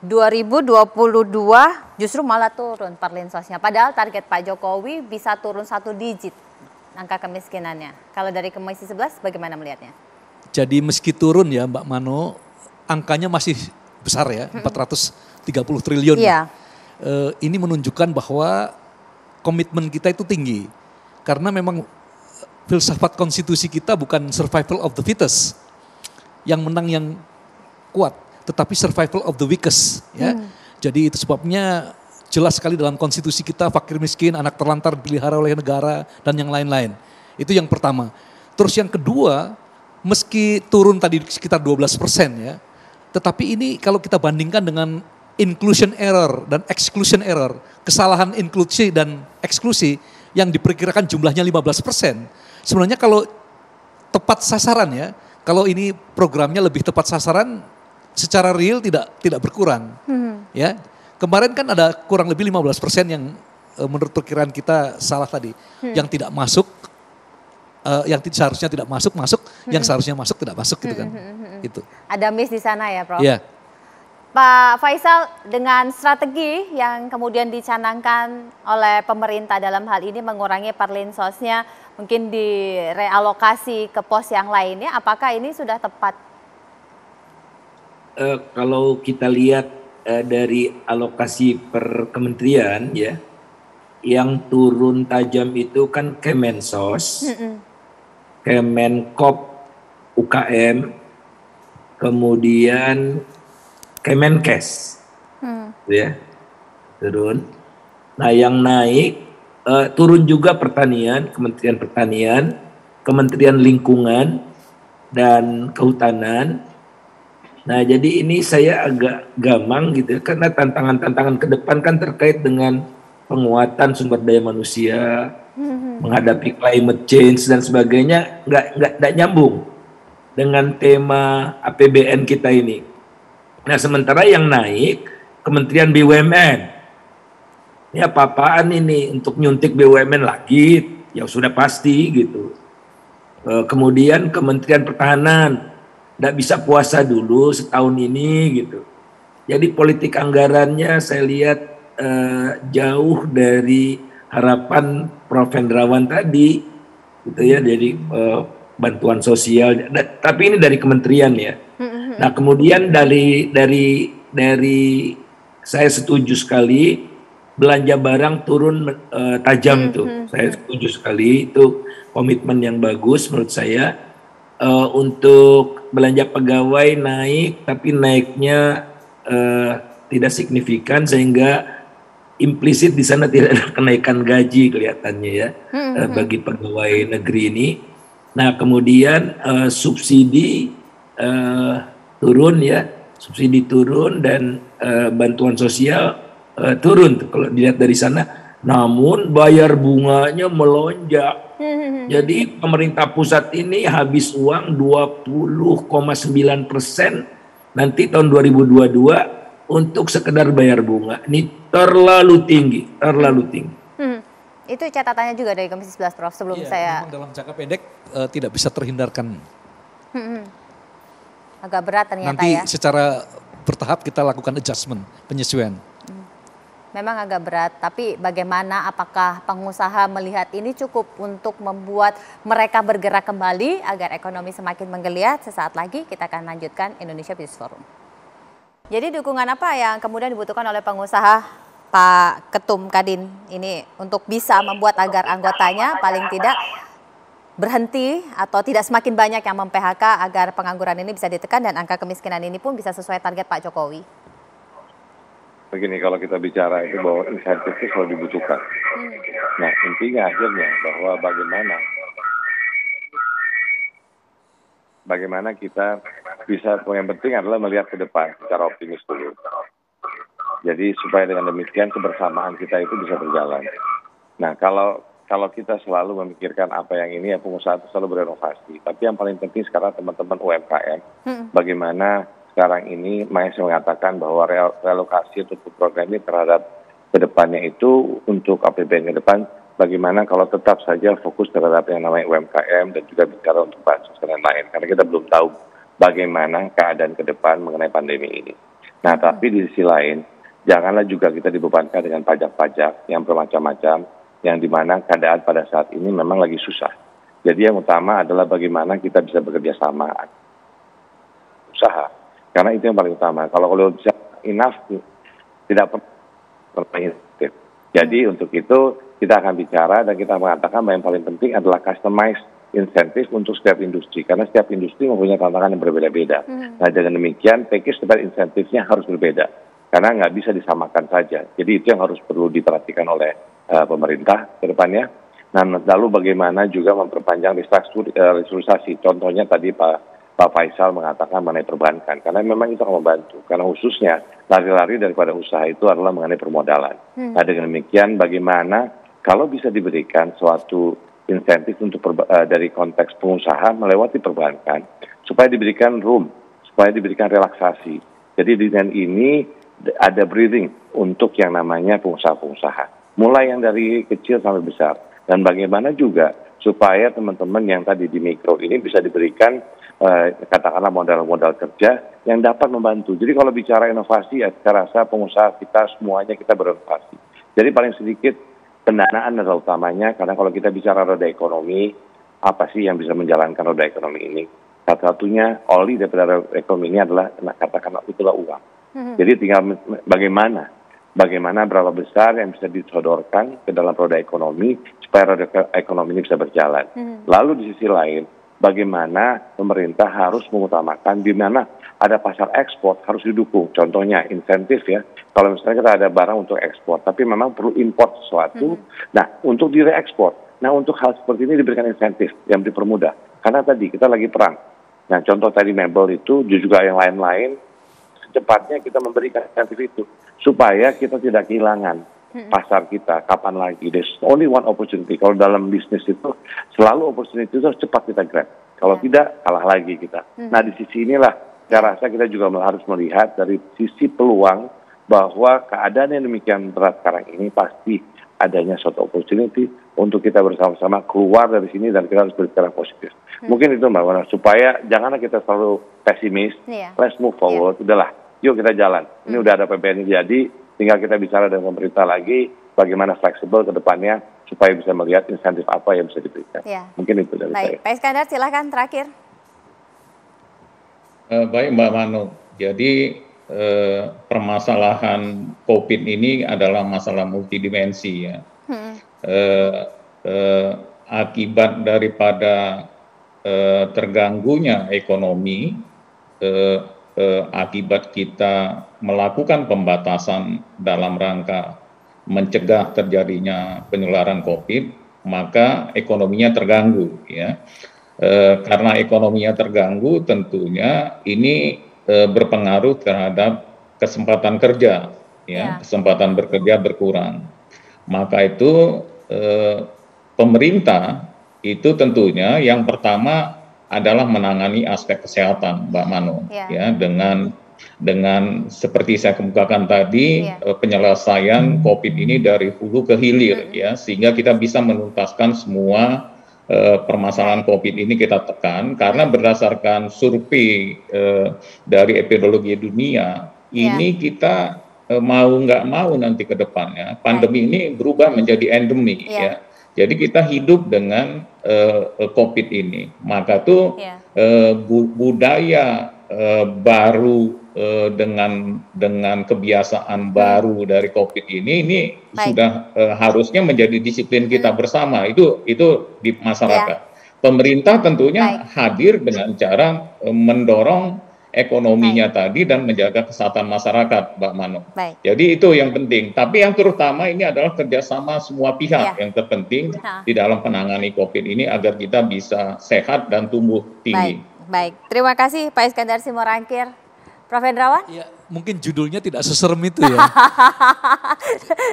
2022 justru malah turun perlinsosnya. Padahal target Pak Jokowi bisa turun 1 digit angka kemiskinannya. Kalau dari Komisi 11 bagaimana melihatnya? Jadi meski turun ya Mbak Mano, angkanya masih besar ya, 430 triliun. Iya. Ini menunjukkan bahwa komitmen kita itu tinggi. Karena memang filsafat konstitusi kita bukan survival of the fittest, yang menang yang kuat, tetapi survival of the weakest. Ya. Jadi itu sebabnya jelas sekali dalam konstitusi kita fakir miskin, anak terlantar dipelihara oleh negara dan yang lain-lain. Itu yang pertama. Terus yang kedua, meski turun tadi sekitar 12% ya, tetapi ini kalau kita bandingkan dengan inclusion error dan exclusion error, kesalahan inklusi dan eksklusi yang diperkirakan jumlahnya 15%. Sebenarnya kalau tepat sasaran ya, kalau ini programnya lebih tepat sasaran, secara real tidak berkurang. Ya, kemarin kan ada kurang lebih 15% yang menurut perkiraan kita salah tadi, yang tidak masuk, yang seharusnya tidak masuk, yang seharusnya masuk tidak masuk gitu kan. Gitu. Ada miss di sana ya, Prof? Iya. Pak Faisal, dengan strategi yang kemudian dicanangkan oleh pemerintah dalam hal ini mengurangi perlinsosnya, mungkin direalokasi ke pos yang lainnya, apakah ini sudah tepat? Kalau kita lihat dari alokasi per kementerian ya, yang turun tajam itu kan Kemensos, Kemenkop UKM, kemudian Kemenkes, ya turun. Nah yang naik turun juga pertanian, Kementerian Pertanian, Kementerian Lingkungan dan Kehutanan. Nah jadi ini saya agak gamang gitu ya, karena tantangan-tantangan ke depan kan terkait dengan penguatan sumber daya manusia, menghadapi climate change dan sebagainya, nggak nyambung dengan tema APBN kita ini. Nah sementara yang naik Kementerian BUMN, ini apa-apaan ini untuk nyuntik BUMN lagi, ya sudah pasti gitu. Kemudian Kementerian Pertahanan, nggak bisa puasa dulu setahun ini gitu. Jadi politik anggarannya saya lihat jauh dari harapan Prof. Hendrawan tadi, gitu ya, dari bantuan sosial. Tapi ini dari kementerian ya. Nah kemudian dari saya setuju sekali belanja barang turun tajam tuh. Saya setuju sekali, itu komitmen yang bagus menurut saya. Untuk belanja pegawai naik, tapi naiknya tidak signifikan sehingga implisit di sana tidak ada kenaikan gaji kelihatannya ya bagi pegawai negeri ini. Nah kemudian subsidi turun ya, subsidi turun dan bantuan sosial turun tuh, kalau dilihat dari sana. Namun bayar bunganya melonjak. Jadi pemerintah pusat ini habis uang 20,9% nanti tahun 2022 untuk sekedar bayar bunga. Ini terlalu tinggi, terlalu tinggi. Itu catatannya juga dari Komisi 11, Prof. Sebelum saya... Memang dalam jangka pendek tidak bisa terhindarkan. Agak berat ternyata nanti ya. Nanti secara bertahap kita lakukan adjustment, penyesuaian. Memang agak berat, tapi bagaimana, apakah pengusaha melihat ini cukup untuk membuat mereka bergerak kembali agar ekonomi semakin menggeliat? Sesaat lagi kita akan lanjutkan Indonesia Business Forum. Jadi dukungan apa yang kemudian dibutuhkan oleh pengusaha, Pak Ketum Kadin ini untuk bisa membuat agar anggotanya paling tidak berhenti atau tidak semakin banyak yang mem-PHK agar pengangguran ini bisa ditekan dan angka kemiskinan ini pun bisa sesuai target Pak Jokowi? Begini, kalau kita bicara itu bahwa insentif itu selalu dibutuhkan. Nah, intinya akhirnya bahwa bagaimana kita bisa, yang penting adalah melihat ke depan secara optimis dulu. Jadi supaya dengan demikian kebersamaan kita itu bisa berjalan. Nah, kalau kita selalu memikirkan apa yang ini, ya pengusaha itu selalu berinovasi. Tapi yang paling penting sekarang teman-teman UMKM, bagaimana sekarang ini saya mengatakan bahwa relokasi untuk program ini terhadap kedepannya itu untuk APBN ke depan, bagaimana kalau tetap saja fokus terhadap yang namanya UMKM dan juga bicara untuk bansos dan lain-lain, karena kita belum tahu bagaimana keadaan ke depan mengenai pandemi ini. Nah, tapi di sisi lain, janganlah juga kita dibebankan dengan pajak-pajak yang bermacam-macam, yang dimana keadaan pada saat ini memang lagi susah. Jadi yang utama adalah bagaimana kita bisa bekerja sama usaha, karena itu yang paling utama. Kalau bisa enough, tidak perlu insentif. Jadi untuk itu kita akan bicara dan kita mengatakan bahwa yang paling penting adalah customize insentif untuk setiap industri, karena setiap industri mempunyai tantangan yang berbeda-beda. Nah, dengan demikian package dari insentifnya harus berbeda, karena nggak bisa disamakan saja. Jadi itu yang harus perlu diperhatikan oleh pemerintah ke depannya. Nah, lalu bagaimana juga memperpanjang restrukturisasi. Contohnya tadi Pak Faisal mengatakan mengenai perbankan, karena memang itu akan membantu. Karena khususnya lari-lari daripada usaha itu adalah mengenai permodalan. Nah, dengan demikian bagaimana kalau bisa diberikan suatu insentif untuk dari konteks pengusaha melewati perbankan, supaya diberikan room, supaya diberikan relaksasi. Jadi dengan ini ada breathing untuk yang namanya pengusaha-pengusaha. Mulai yang dari kecil sampai besar. Dan bagaimana juga supaya teman-teman yang tadi di mikro ini bisa diberikan katakanlah modal-modal kerja yang dapat membantu. Jadi kalau bicara inovasi, ya saya rasa pengusaha kita semuanya kita berinovasi. Jadi paling sedikit pendanaan adalah utamanya, karena kalau kita bicara roda ekonomi, apa sih yang bisa menjalankan roda ekonomi ini? Satu-satunya oli daripada roda ekonomi ini adalah, katakanlah itulah uang. Jadi tinggal bagaimana berapa besar yang bisa disodorkan ke dalam roda ekonomi, supaya roda ekonomi ini bisa berjalan. Lalu di sisi lain, bagaimana pemerintah harus mengutamakan di mana ada pasar ekspor harus didukung. Contohnya insentif ya. Kalau misalnya kita ada barang untuk ekspor, tapi memang perlu import sesuatu, nah untuk direekspor. Nah untuk hal seperti ini diberikan insentif yang dipermudah. Karena tadi kita lagi perang. Nah contoh tadi mebel itu, juga yang lain-lain, secepatnya kita memberikan insentif itu. Supaya kita tidak kehilangan pasar kita, kapan lagi. There's only one opportunity. Kalau dalam bisnis itu, selalu opportunity itu cepat kita grab. Kalau tidak, kalah lagi kita. Nah di sisi inilah, saya rasa kita juga harus melihat dari sisi peluang, bahwa keadaan yang demikian berat sekarang ini pasti adanya suatu opportunity untuk kita bersama-sama keluar dari sini dan kita harus berbicara positif. Mungkin itu Mbak Wana, supaya janganlah kita selalu pesimis, let's move forward, udahlah, yuk kita jalan. Ini udah ada PPN jadi, tinggal kita bicara dengan pemerintah lagi, bagaimana fleksibel ke depannya, supaya bisa melihat insentif apa yang bisa diberikan. Mungkin itu dari saya. Pak Iskandar, silakan terakhir. Baik Mbak Manu, jadi permasalahan COVID ini adalah masalah multidimensi ya. Akibat daripada terganggunya ekonomi, akibat kita melakukan pembatasan dalam rangka mencegah terjadinya penularan COVID, maka ekonominya terganggu ya. Karena ekonominya terganggu, tentunya ini berpengaruh terhadap kesempatan kerja, ya, kesempatan bekerja berkurang. Maka itu pemerintah itu tentunya yang pertama adalah menangani aspek kesehatan, Mbak Manu, ya, dengan seperti saya kemukakan tadi, penyelesaian COVID ini dari hulu ke hilir, ya, sehingga kita bisa menuntaskan semua permasalahan COVID ini kita tekan, karena berdasarkan survei dari epidemiologi dunia, ini kita mau nggak mau nanti ke depannya, pandemi ini berubah menjadi endemi, ya. Jadi kita hidup dengan COVID ini, maka tuh budaya baru dengan kebiasaan baru dari COVID ini sudah harusnya menjadi disiplin kita bersama, itu di masyarakat. Pemerintah tentunya hadir dengan cara mendorong ekonominya tadi dan menjaga kesehatan masyarakat, Mbak Manu. Jadi itu yang penting. Tapi yang terutama ini adalah kerjasama semua pihak yang terpenting di dalam penangani COVID ini agar kita bisa sehat dan tumbuh tinggi. Baik. Terima kasih Pak Iskandar Simorangkir. Prof. Hendrawan? Ya, mungkin judulnya tidak seserem itu ya.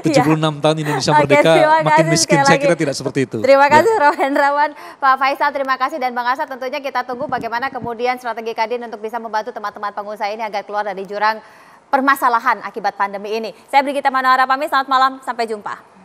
76 tahun Indonesia Merdeka, makin miskin, saya kira tidak seperti itu. Terima kasih Prof. Hendrawan, Pak Faisal, terima kasih, dan Bang Asa. Tentunya kita tunggu bagaimana kemudian strategi Kadin untuk bisa membantu teman-teman pengusaha ini agar keluar dari jurang permasalahan akibat pandemi ini. Saya Brigita Manohara pamit, selamat malam, sampai jumpa.